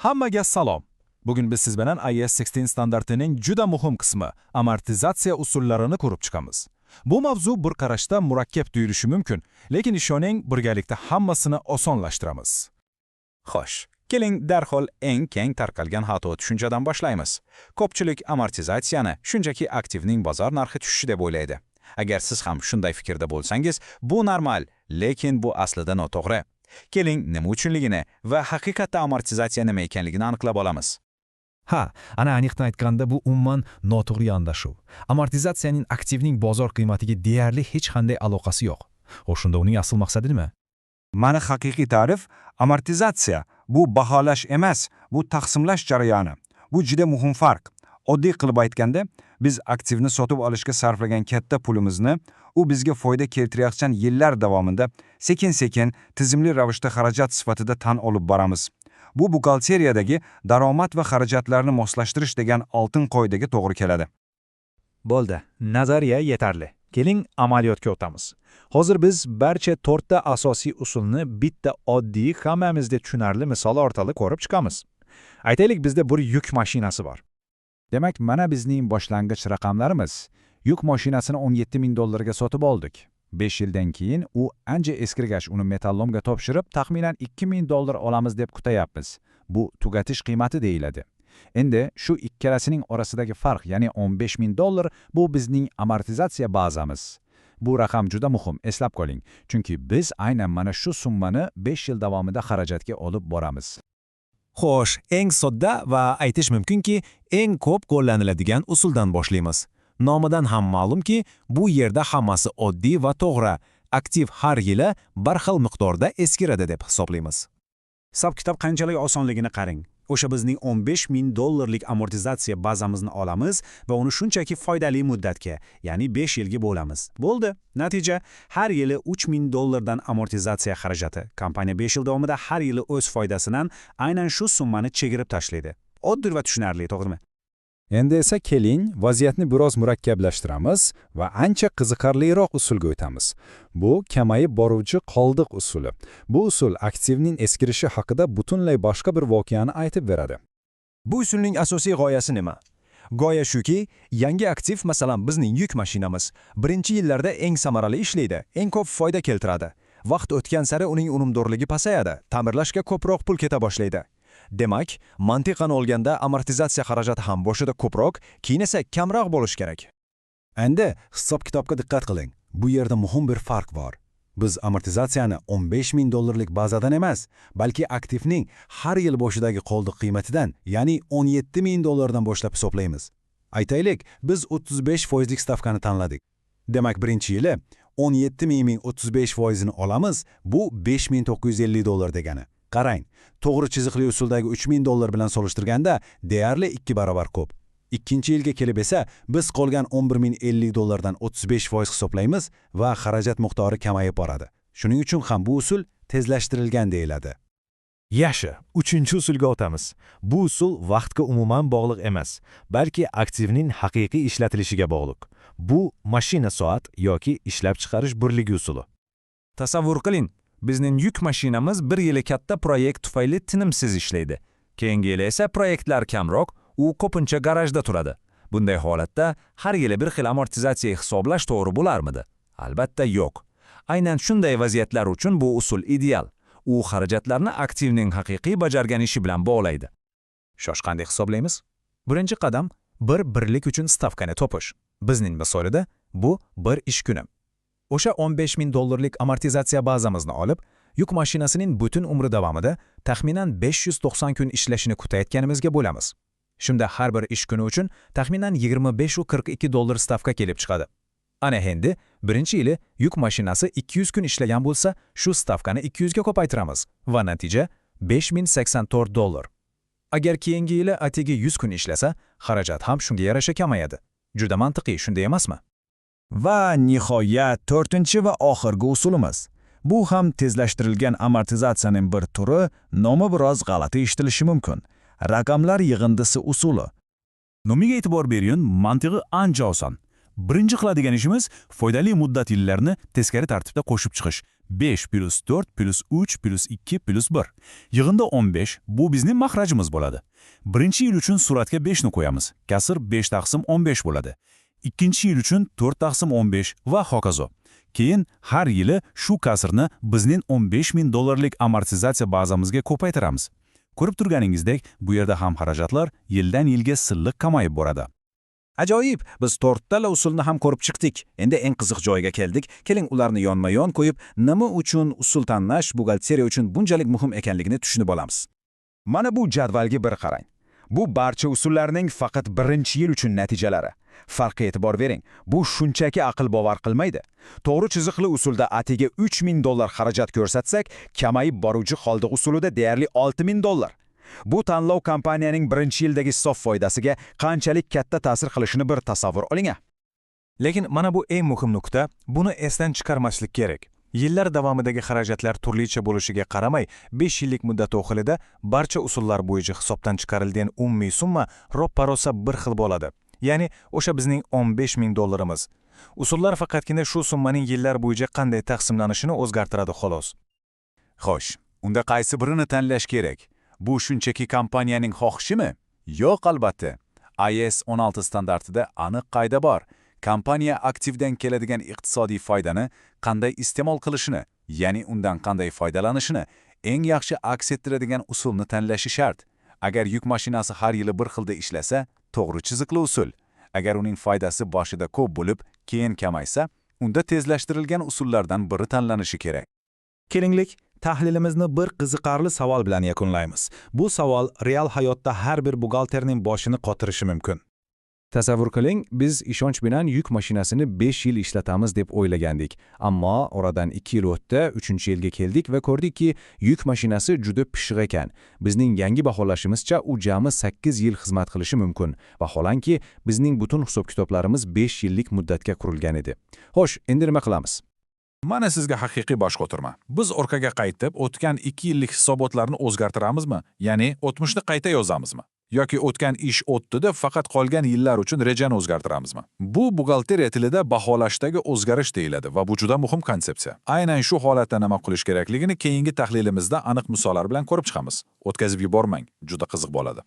Hammaga salom. Bugun biz siz bilan IAS 16 standartining juda muhim qismi amortizatsiya usullarini ko'rib chiqamiz. Bu mavzu bir qarashda murakkab tuyulishi mumkin, lekin ishoning, birgalikda hammasini osonlashtiramiz. Xo'sh, keling darhol eng keng tarqalgan xato tushunchadan boshlaymiz. Ko'pchilik amortizatsiyani shunchaki aktivning bozor narxi tushishi deb o'ylaydi. Agar siz ham shunday fikrda bo'lsangiz, bu normal, lekin bu aslida noto'g'ri. Keling, nima uchunligini va haqiqatda amortizatsiya nima ekanligini aniqlab olamiz. Ana aniqdan aytganda bu umuman noto'g'ri yondashuv. Amortizatsiyaning aktivning bozor qiymatiga deyarli hech qanday aloqasi yo'q. O'shunda uning asl maqsadi nima? Mana haqiqiy ta'rif, amortizatsiya bu baholash emas, bu taqsimlash jarayoni. Bu juda muhim farq. Oddiy qilib aytganda, biz aktivni sotib olishga sarflagan katta pulimizni u bizga foyda keltirayotgan yillar davomida sekin-sekin tizimli ravishda xarajat sifatida tan olib boramiz. Bu buxgalteriyadagi daromad va xarajatlarni moslashtirish degan oltin qoidaga to'g'ri keladi. Bo'ldi, nazariya yetarli. Keling, amaliyotga o'tamiz. Hozir biz barcha 4 ta asosiy usulni bitta oddiy, hammamizga tushunarli misol orqali ko'rib chiqamiz. Aytaylik, bizda bir yuk mashinasi bor. Demak, mana bizning boshlang'ich raqamlarimiz. Yuk mashinasini $17,000 sotib oldik. 5 yildan keyin u ancha eskirgach uni metallomga topshirib, taxminan $2,000 olamiz deb kutayapmiz. Bu tugatish qiymati deyiladi. Endi shu ikkalasining orasidagi farq, ya'ni $15,000 bu bizning amortizatsiya bazamiz. Bu raqam juda muhim, eslab qoling, chunki biz aynan mana shu summani 5 yil davomida xarajatga olib boramiz. Xo'sh, eng sodda va aytish mumkinki, eng ko'p qo'llaniladigan usuldan boshlaymiz. Nomidan ham ma'lumki, bu yerda hammasi oddiy va to'g'ri. Aktiv har yili bir xil miqdorda eskiradi deb hisoblaymiz. Hisob-kitob qanchalik osonligini qarang. O'sha bizning $15,000 amortizatsiya bazamizni olamiz va uni shunchaki foydali muddatga, ya'ni 5 yilga bo'lamiz. Bo'ldi. Natija har yili $3,000 dan amortizatsiya xarajati. Kompaniya 5 yil davomida har yili o'z foydasidan aynan shu summani chegirib tashlaydi. Oddiy va tushunarli, to'g'rimi? Endi esa keling, vaziyatni biroz murakkablashtiramiz va ancha qiziqarliroq usulga o'tamiz. Bu kamayib boruvchi qoldiq usuli. Bu usul aktivning eskirishi haqida butunlay boshqa bir voqeani aytib beradi. Bu usulning asosiy g'oyasi nima? G'oya shuki, yangi aktiv, masalan, bizning yuk mashinamiz, birinchi yillarda eng samarali ishlaydi, eng ko'p foyda keltiradi. Vaqt o'tgan sari uning unumdorligi pasayadi, ta'mirlashga ko'proq pul keta boshlaydi. Demak, mantiqan olganda amortizatsiya xarajati ham boshida ko'proq, keyin esa kamroq bo'lish kerak. Endi hisob-kitobga diqqat qiling. Bu yerda muhim bir farq bor. Biz amortizatsiyani $15,000 bazadan emas, balki aktivning har yil boshidagi qoldiq qiymatidan, ya'ni $17,000 dan boshlab hisoblaymiz. Aytaylik, biz 35% stavkani tanladik. Demak, birinchi yili 17,000 35%ni olamiz, bu $5,950 degani. Qarang, to'g'ri chiziqli usuldagi $3,000 bilan solishtirganda deyarli 2 barobar ko'p. Ikkinchi yilga kelib esa biz qolgan $11,050 dan 35% hisoblaymiz va xarajat miqdori kamayib boradi. Shuning uchun ham bu usul tezlashtirilgan deyiladi. Yaxshi, 3-usulga o'tamiz. Bu usul vaqtga umuman bog'liq emas, balki aktivning haqiqiy ishlatilishiga bog'liq. Bu mashina soat yoki ishlab chiqarish birligi usuli. Tasavvur qiling, bizning yuk mashinamiz bir yili katta proyekt tufayli tinimsiz ishlaydi. Keyingi yili esa proyektlar kamroq, u ko'pincha garajda turadi. Bunday holatda har yili bir xil amortizatsiya hisoblash to'g'ri bo'larmidi? Albatta yo'q. Aynan shunday vaziyatlar uchun bu usul ideal. U xarajatlarni aktivning haqiqiy bajargan ishi bilan bog'laydi. Shosh qanday hisoblaymiz? Birinchi qadam bir birlik uchun stavkani topish. Bizning misolida bu bir ish kuni. O'sha $15,000 amortizatsiya bazamizni olib, yuk mashinasining butun umri davomida taxminan 590 kun ishlashini kutayotganimizga bo'lamiz. Shunda har bir ish kuni uchun taxminan $25-42 stavka kelib chiqadi. Ana endi birinchi yili yuk mashinasi 200 kun ishlagan bo'lsa, shu stavkani 200 ga ko'paytiramiz va natija $5,084. Agar keyingi yili atigi 100 kun ishlasa, xarajat ham shunga yarasha kamayadi. Juda mantiqiy, shunday emasmi? Va nihoyat 4-chi va oxirgi usulimiz. Bu ham tezlashtirilgan amortizatsiyaning bir turi, nomi biroz g'alati eshitilishi mumkin. Raqamlar yig'indisi usuli. Nomiga e'tibor bering, mantig'i ancha oson. Birinchi qiladigan ishimiz foydali muddat yillarni teskari tartibda qo'shib chiqish. 5 plus 4 plus 3 plus 2 plus 1. Yig'inda 15, bu bizning mahrajimiz bo'ladi. Birinchi yil uchun suratga 5 ni qo'yamiz. Kasr 5 taqsim 15 bo'ladi. Ikkinchi yil uchun 4 taqsim 15 va hokazo. Keyin har yili shu kasrni bizning 15 ming dollarlik amortizatsiya bazamizga ko'paytiramiz. Ko'rib turganingizdek, bu yerda ham xarajatlar yildan yilga silliq kamayib boradi. Ajoyib, biz 4 tala usulni ham ko'rib chiqdik. Endi eng qiziq joyga keldik. Keling, ularni yonma-yon qo'yib, nima uchun usul tanlash buxgalteriya uchun bunchalik muhim ekanligini tushunib olamiz. Mana bu jadvalga bir qarang. Bu barcha usullarning faqat birinchi yil uchun natijalari. Farqqa e'tibor bering. Bu shunchaki aql bovar qilmaydi. To'g'ri chiziqli usulda atiga 3000 dollar xarajat ko'rsatsak, kamayib boruvchi qoldiq usulida deyarli 6000 dollar. Bu tanlov kompaniyaning birinchi yildagi hisob foydasiga qanchalik katta ta'sir qilishini bir tasavvur oling. Lekin mana bu eng muhim nuqta, buni esdan chiqarmaslik kerak. Yillar davomidagi xarajatlar turlicha bo'lishiga qaramay, 5 yillik muddat o'xilida barcha usullar bo'yicha hisobdan chiqarilgan umumiy summa roppa-rosa bir xil bo'ladi. Ya'ni o'sha bizning 15 ming dollarimiz. Usullar faqatgina shu summaning yillar bo'yicha qanday taqsimlanishini o'zgartiradi xolos. Xo'sh, unda qaysi birini tanlash kerak? Bu shunchaki kompaniyaning xohishimi? Yo'q, albatta. IAS 16 standartida aniq qoida bor. Kompaniya aktivdan keladigan iqtisodiy foydani qanday iste'mol qilishini, ya'ni undan qanday foydalanishini eng yaxshi aks ettiradigan usulni tanlashi shart. Agar yuk mashinasi har yili bir xilda ishlasa, to'g'ri chiziqli usul. Agar uning foydasi boshida ko'p bo'lib, keyin kamaysa, unda tezlashtirilgan usullardan biri tanlanishi kerak. Kelinglik, tahlilimizni bir qiziqarli savol bilan yakunlaymiz. Bu savol real hayotda har bir buxgalterning boshini qotirishi mumkin. Tasavvur qiling, biz ishonch bilan yuk mashinasini 5 yil ishlatamiz deb o'ylagandik. Ammo oradan 2 yil o'tdi, 3-yilga keldik va ko'rdikki, yuk mashinasi juda pishiq ekan. Bizning yangi baholashimizcha u jami 8 yil xizmat qilishi mumkin. Vaholanki, bizning butun hisob-kitoblarimiz 5 yillik muddatga qurilgan edi. Xo'sh, endi nima qilamiz? Mana sizga haqiqiy bosh qotirma. Biz orqaga qaytib, o'tgan 2 yillik hisobotlarni o'zgartiramizmi? Ya'ni, o'tmishni qayta yozamizmi? Yoki o'tgan ish o'tdi-da, faqat qolgan yillar uchun rejani o'zgartiramizmi? Bu buxgalteriya tilida baholashdagi o'zgarish deyiladi va bu juda muhim konsepsiya. Aynan shu holatda nima qilish kerakligini keyingi tahlilimizda aniq misollar bilan ko'rib chiqamiz. O'tkazib yubormang, juda qiziq bo'ladi.